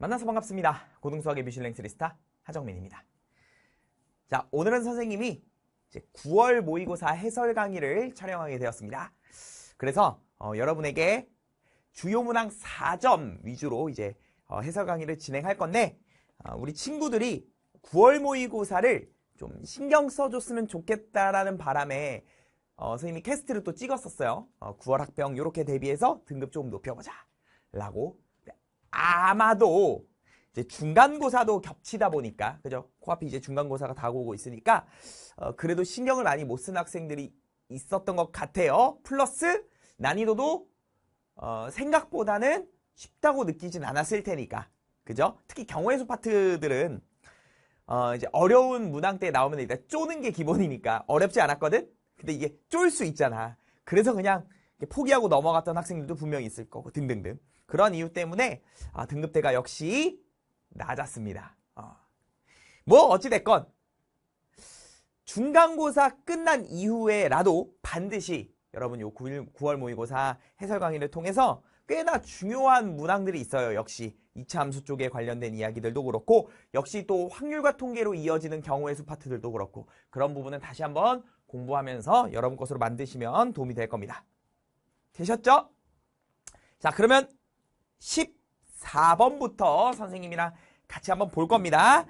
만나서 반갑습니다. 고등수학의 뮤실랭 3스타 하정민입니다. 자, 오늘은 선생님이 이제 9월 모의고사 해설 강의를 촬영하게 되었습니다. 그래서 여러분에게 주요 문항 4점 위주로 이제 해설 강의를 진행할 건데 우리 친구들이 9월 모의고사를 좀 신경 써줬으면 좋겠다라는 바람에 선생님이 캐스트를 또 찍었었어요. 9월 학병 이렇게 대비해서 등급 조금 높여보자 라고. 아마도 이제 중간고사도 겹치다 보니까, 그죠? 코앞이 이제 중간고사가 다가오고 있으니까 그래도 신경을 많이 못 쓴 학생들이 있었던 것 같아요. 플러스 난이도도 생각보다는 쉽다고 느끼진 않았을 테니까, 그죠? 특히 경우의 수 파트들은 이제 어려운 문항때 나오면 일단 쪼는 게 기본이니까 어렵지 않았거든? 근데 이게 쫄 수 있잖아. 그래서 그냥 포기하고 넘어갔던 학생들도 분명히 있을 거고 등등등. 그런 이유 때문에 등급대가 역시 낮았습니다. 뭐 어찌됐건 중간고사 끝난 이후에라도 반드시 여러분 요 9월 모의고사 해설 강의를 통해서 꽤나 중요한 문항들이 있어요. 역시 2차 함수 쪽에 관련된 이야기들도 그렇고, 역시 또 확률과 통계로 이어지는 경우의 수 파트들도 그렇고, 그런 부분은 다시 한번 공부하면서 여러분 것으로 만드시면 도움이 될 겁니다. 되셨죠? 자, 그러면 14번부터 선생님이랑 같이 한번 볼 겁니다.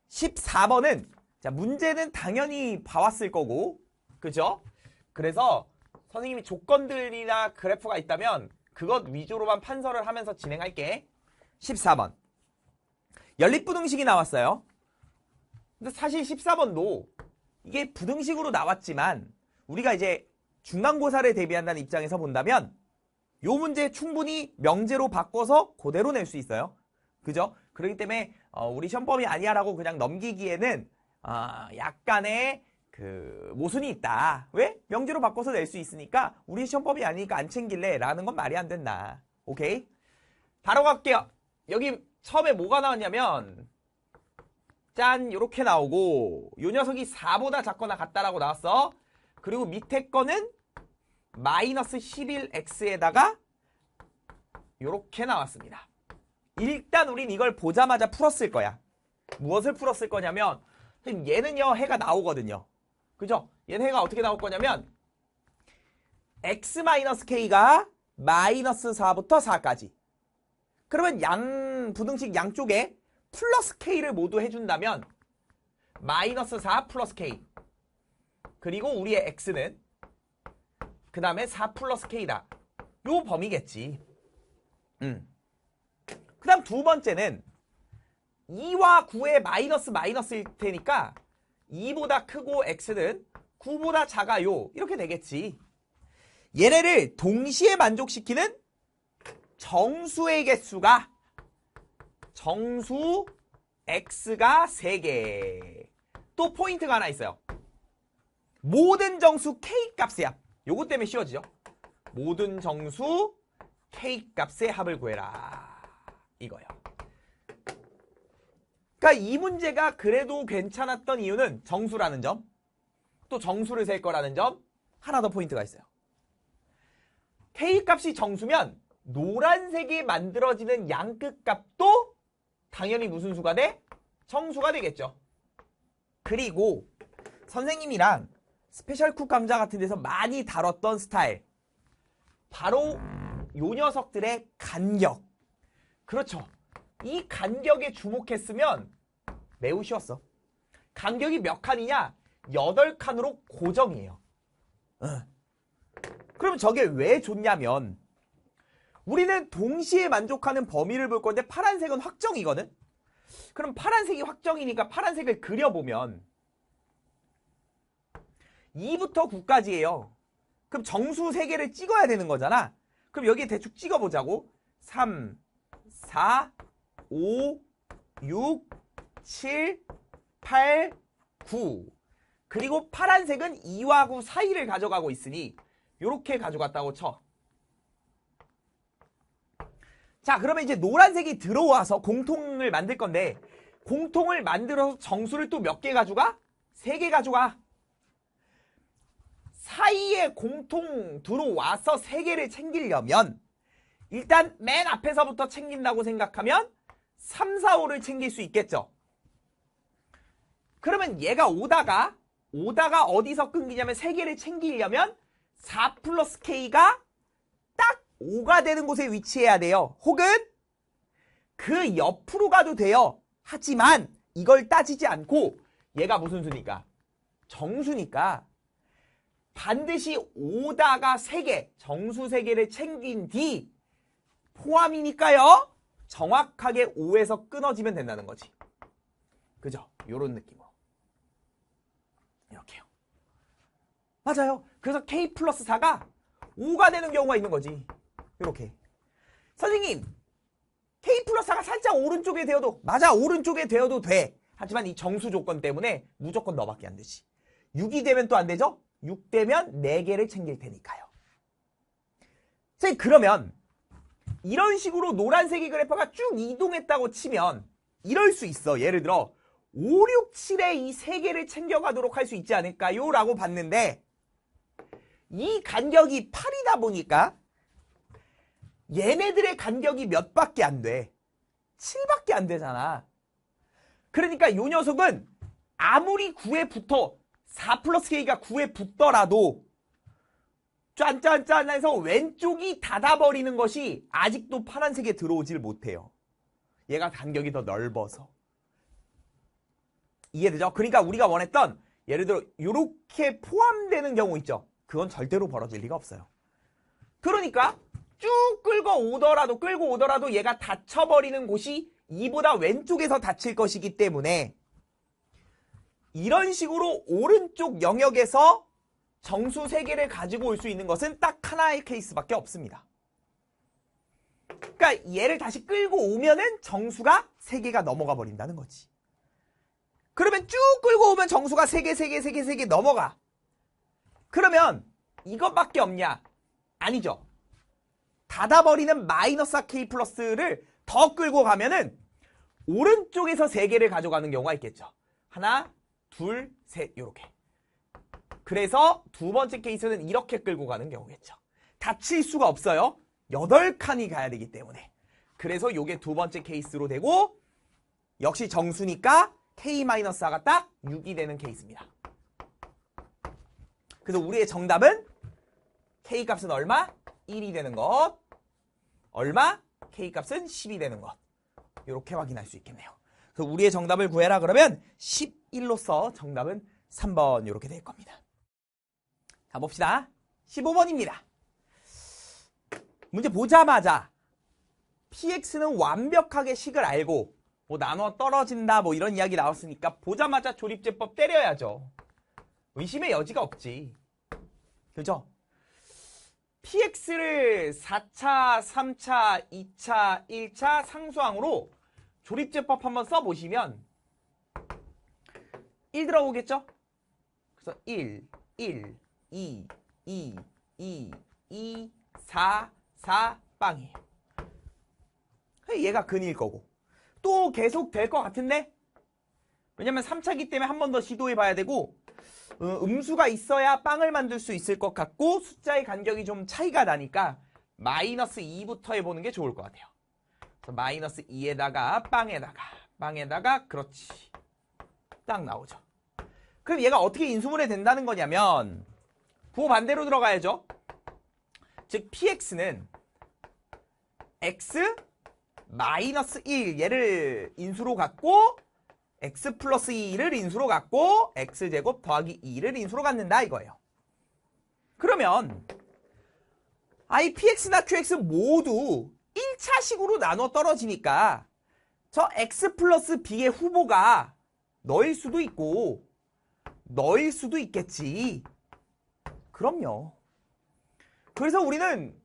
14번은 자, 문제는 당연히 봐왔을 거고, 그죠? 그래서 선생님이 조건들이나 그래프가 있다면 그것 위주로만 판서를 하면서 진행할게. 14번 연립부등식이 나왔어요. 근데 사실 14번도 이게 부등식으로 나왔지만 우리가 이제 중간고사를 대비한다는 입장에서 본다면 요 문제 충분히 명제로 바꿔서 그대로 낼 수 있어요. 그죠? 그렇기 때문에 우리 시험범위 아니야 라고 그냥 넘기기에는 약간의 그 모순이 있다. 왜? 명제로 바꿔서 낼 수 있으니까 우리 시험범위 아니니까 안 챙길래 라는 건 말이 안 된다. 오케이? 바로 갈게요. 여기 처음에 뭐가 나왔냐면 짠 요렇게 나오고, 요 녀석이 4보다 작거나 같다라고 나왔어. 그리고 밑에 거는 마이너스 11x에다가 요렇게 나왔습니다. 일단 우린 이걸 보자마자 풀었을 거야. 무엇을 풀었을 거냐면 얘는요 해가 나오거든요. 그죠? 얘는 해가 어떻게 나올 거냐면 x-k가 마이너스 4부터 4까지. 그러면 부등식 양쪽에 플러스 k를 모두 해준다면 마이너스 4 플러스 k, 그리고 우리의 x는 그 다음에 4 플러스 k다. 요 범위겠지. 그 다음 두 번째는 2와 9의 마이너스일 테니까 2보다 크고 x는 9보다 작아요. 이렇게 되겠지. 얘네를 동시에 만족시키는 정수의 개수가 정수 x가 3개. 또 포인트가 하나 있어요. 모든 정수 k 값이야. 요것 때문에 쉬워지죠. 모든 정수 k 값의 합을 구해라. 이거요. 그러니까 이 문제가 그래도 괜찮았던 이유는 정수라는 점, 또 정수를 셀 거라는 점, 하나 더 포인트가 있어요. k 값이 정수면 노란색이 만들어지는 양끝 값도 당연히 무슨 수가 돼? 정수가 되겠죠. 그리고 선생님이랑 스페셜 쿡 감자 같은 데서 많이 다뤘던 스타일, 바로 요 녀석들의 간격. 그렇죠. 이 간격에 주목했으면 매우 쉬웠어. 간격이 몇 칸이냐? 8칸으로 고정이에요. 그럼 저게 왜 좋냐면 우리는 동시에 만족하는 범위를 볼 건데 파란색은 확정이거든? 그럼 파란색이 확정이니까 파란색을 그려보면 2부터 9까지예요. 그럼 정수 3개를 찍어야 되는 거잖아. 그럼 여기에 대충 찍어보자고. 3, 4, 5, 6, 7, 8, 9. 그리고 파란색은 2와 9 사이를 가져가고 있으니 요렇게 가져갔다고 쳐. 자, 그러면 이제 노란색이 들어와서 공통을 만들 건데, 공통을 만들어서 정수를 또 몇 개 가져가? 3개 가져가. 사이에 공통 들어와서 3개를 챙기려면 일단 맨 앞에서부터 챙긴다고 생각하면 3, 4, 5를 챙길 수 있겠죠. 그러면 얘가 오다가 어디서 끊기냐면 3개를 챙기려면 4 플러스 K가 딱 5가 되는 곳에 위치해야 돼요. 혹은 그 옆으로 가도 돼요. 하지만 이걸 따지지 않고 얘가 무슨 수니까? 정수니까 반드시 오다가 3개, 정수 3개를 챙긴 뒤 포함이니까요. 정확하게 5에서 끊어지면 된다는 거지. 그죠? 요런 느낌으로. 이렇게요. 맞아요. 그래서 K 플러스 4가 5가 되는 경우가 있는 거지. 이렇게. 선생님, K 플러스 4가 살짝 오른쪽에 되어도, 맞아, 오른쪽에 되어도 돼. 하지만 이 정수 조건 때문에 무조건 너밖에 안 되지. 6이 되면 또 안 되죠? 6 되면 4개를 챙길 테니까요. 선생님, 그러면 이런 식으로 노란색의 그래프가 쭉 이동했다고 치면 이럴 수 있어. 예를 들어 5, 6, 7에 이 3개를 챙겨가도록 할 수 있지 않을까요? 라고 봤는데 이 간격이 8이다 보니까 얘네들의 간격이 몇 밖에 안 돼. 7밖에 안 되잖아. 그러니까 이 녀석은 아무리 9에 붙어 4 플러스 K가 9에 붙더라도 짠짠짠 해서 왼쪽이 닫아버리는 것이 아직도 파란색에 들어오질 못해요. 얘가 간격이 더 넓어서. 이해되죠? 그러니까 우리가 원했던 예를 들어 이렇게 포함되는 경우 있죠. 그건 절대로 벌어질 리가 없어요. 그러니까 쭉 끌고 오더라도 얘가 닫혀버리는 곳이 이보다 왼쪽에서 닫힐 것이기 때문에 이런 식으로 오른쪽 영역에서 정수 3개를 가지고 올 수 있는 것은 딱 하나의 케이스밖에 없습니다. 그러니까 얘를 다시 끌고 오면은 정수가 3개가 넘어가 버린다는 거지. 그러면 쭉 끌고 오면 정수가 3개 넘어가. 그러면 이것밖에 없냐? 아니죠. 닫아버리는 마이너스 K 플러스를 더 끌고 가면은 오른쪽에서 3개를 가져가는 경우가 있겠죠. 하나, 둘, 셋 이렇게. 그래서 두 번째 케이스는 이렇게 끌고 가는 경우겠죠. 닫힐 수가 없어요. 8칸이 가야 되기 때문에. 그래서 이게 두 번째 케이스로 되고 역시 정수니까 K-4가 딱 6이 되는 케이스입니다. 그래서 우리의 정답은 K값은 얼마? 1이 되는 것. 얼마? K값은 10이 되는 것. 이렇게 확인할 수 있겠네요. 그래서 우리의 정답을 구해라 그러면 11로서 정답은 3번 이렇게 될 겁니다. 가봅시다. 15번입니다. 문제 보자마자 PX는 완벽하게 식을 알고 뭐 나눠 떨어진다 뭐 이런 이야기 나왔으니까 보자마자 조립제법 때려야죠. 의심의 여지가 없지. 그죠? PX를 4차, 3차, 2차, 1차 상수항으로 조립제법 한번 써보시면 1 들어오겠죠? 그래서 1, 2, 2, 4, 4 빵이에요. 얘가 근일 거고 또 계속 될 것 같은데 왜냐면 3차기 때문에 한 번 더 시도해 봐야 되고 음수가 있어야 빵을 만들 수 있을 것 같고 숫자의 간격이 좀 차이가 나니까 마이너스 2부터 해보는 게 좋을 것 같아요. 그래서 마이너스 2에다가 빵에다가 그렇지 딱 나오죠. 그럼 얘가 어떻게 인수분해 된다는 거냐면 부호 반대로 들어가야죠. 즉 px는 x 마이너스 1 얘를 인수로 갖고 x 플러스 2를 인수로 갖고 x제곱 더하기 2를 인수로 갖는다 이거예요. 그러면 i px나 qx 모두 1차식으로 나눠 떨어지니까 저 x 플러스 b의 후보가 너일 수도 있고 너일 수도 있겠지. 그럼요. 그래서 우리는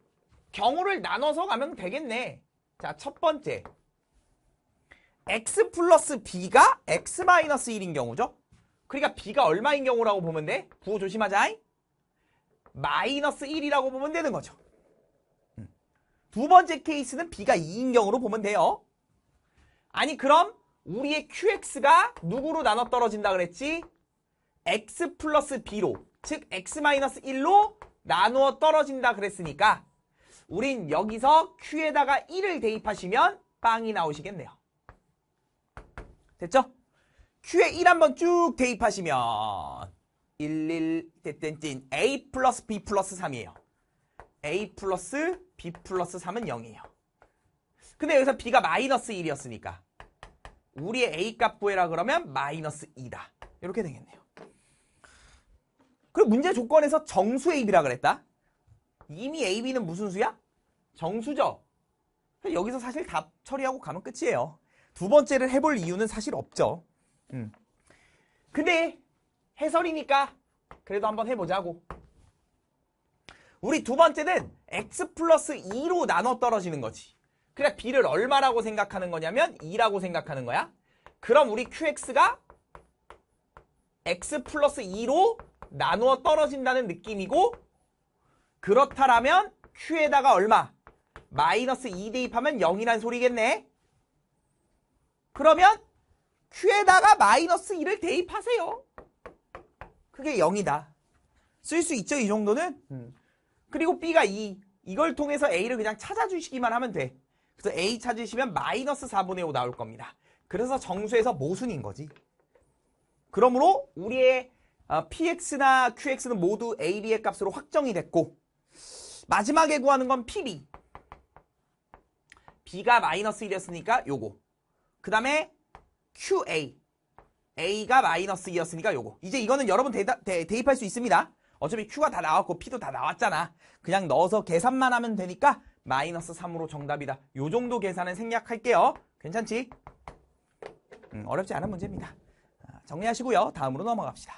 경우를 나눠서 가면 되겠네. 자, 첫 번째 x 플러스 b가 x 마이너스 1인 경우죠. 그러니까 b가 얼마인 경우라고 보면 돼? 부호 조심하자. 마이너스 1이라고 보면 되는 거죠. 두 번째 케이스는 b가 2인 경우로 보면 돼요. 아니 그럼 우리의 qx가 누구로 나눠 떨어진다 그랬지? x 플러스 b로, 즉 x 마이너스 1로 나누어 떨어진다 그랬으니까 우린 여기서 q에다가 1을 대입하시면 빵이 나오시겠네요. 됐죠? Q에 1 한번 쭉 대입하시면 11땡땡 A 플러스 B 플러스 3이에요. A 플러스 B 플러스 3은 0이에요. 근데 여기서 B가 마이너스 1이었으니까 우리의 A 값 구해라 그러면 마이너스 2다. 이렇게 되겠네요. 그리고 문제 조건에서 정수 AB라 그랬다. 이미 AB는 무슨 수야? 정수죠. 여기서 사실 답 처리하고 가면 끝이에요. 두 번째를 해볼 이유는 사실 없죠. 근데 해설이니까 그래도 한번 해보자고. 우리 두 번째는 x 플러스 2로 나눠 떨어지는 거지. 그래 b를 얼마라고 생각하는 거냐면 2라고 생각하는 거야. 그럼 우리 qx가 x 플러스 2로 나누어 떨어진다는 느낌이고, 그렇다라면 q에다가 얼마? 마이너스 2 대입하면 0이란 소리겠네. 그러면 q에다가 마이너스 2를 대입하세요. 그게 0이다. 쓸 수 있죠, 이 정도는? 그리고 b가 2. 이걸 통해서 a를 그냥 찾아주시기만 하면 돼. 그래서 a 찾으시면 마이너스 4분의 5 나올 겁니다. 그래서 정수에서 모순인 거지. 그러므로 우리의 px나 qx는 모두 a, b의 값으로 확정이 됐고, 마지막에 구하는 건 pb. b가 마이너스 1이었으니까 요거. 그 다음에 qa. a가 마이너스 2였으니까 요거. 이제 이거는 여러분 대입할 수 있습니다. 어차피 q가 다 나왔고 p도 다 나왔잖아. 그냥 넣어서 계산만 하면 되니까 마이너스 3으로 정답이다. 요 정도 계산은 생략할게요. 괜찮지? 어렵지 않은 문제입니다. 정리하시고요. 다음으로 넘어갑시다.